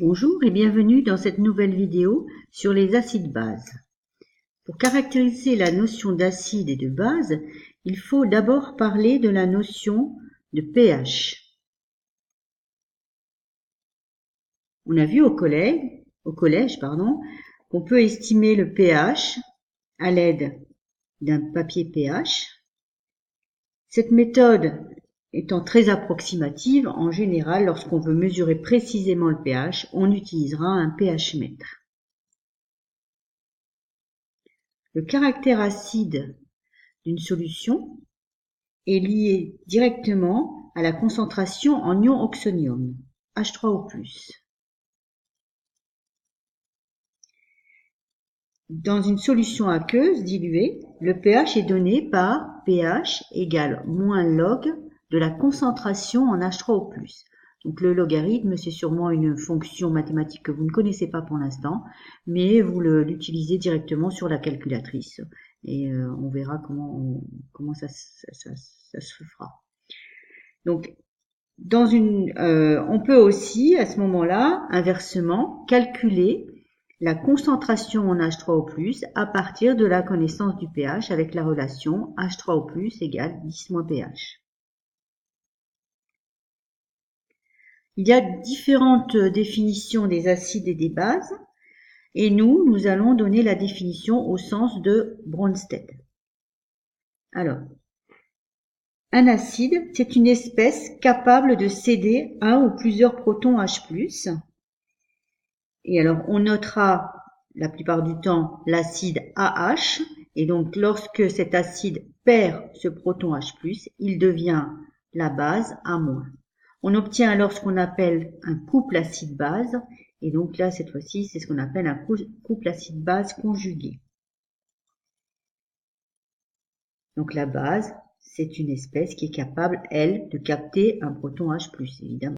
Bonjour et bienvenue dans cette nouvelle vidéo sur les acides-bases. Pour caractériser la notion d'acide et de base, il faut d'abord parler de la notion de pH. On a vu au collège, qu'on peut estimer le pH à l'aide d'un papier pH. Cette méthode étant très approximative, en général, lorsqu'on veut mesurer précisément le pH, on utilisera un pH-mètre. Le caractère acide d'une solution est lié directement à la concentration en ion oxonium, H3O+. Dans une solution aqueuse diluée, le pH est donné par pH égale moins log de la concentration en H3O+. Donc le logarithme, c'est sûrement une fonction mathématique que vous ne connaissez pas pour l'instant, mais vous l'utilisez directement sur la calculatrice. Et on verra comment ça se fera. Donc, on peut aussi, à ce moment-là, inversement, calculer la concentration en H3O+, à partir de la connaissance du pH avec la relation H3O+ égale 10- pH. Il y a différentes définitions des acides et des bases, et nous allons donner la définition au sens de Bronsted. Alors, un acide, c'est une espèce capable de céder un ou plusieurs protons H+. Et alors, on notera la plupart du temps l'acide AH, et donc lorsque cet acide perd ce proton H+, il devient la base A-. On obtient alors ce qu'on appelle un couple acide-base, et donc là, cette fois-ci, c'est ce qu'on appelle un couple acide-base conjugué. Donc la base, c'est une espèce qui est capable, elle, de capter un proton H+, évidemment.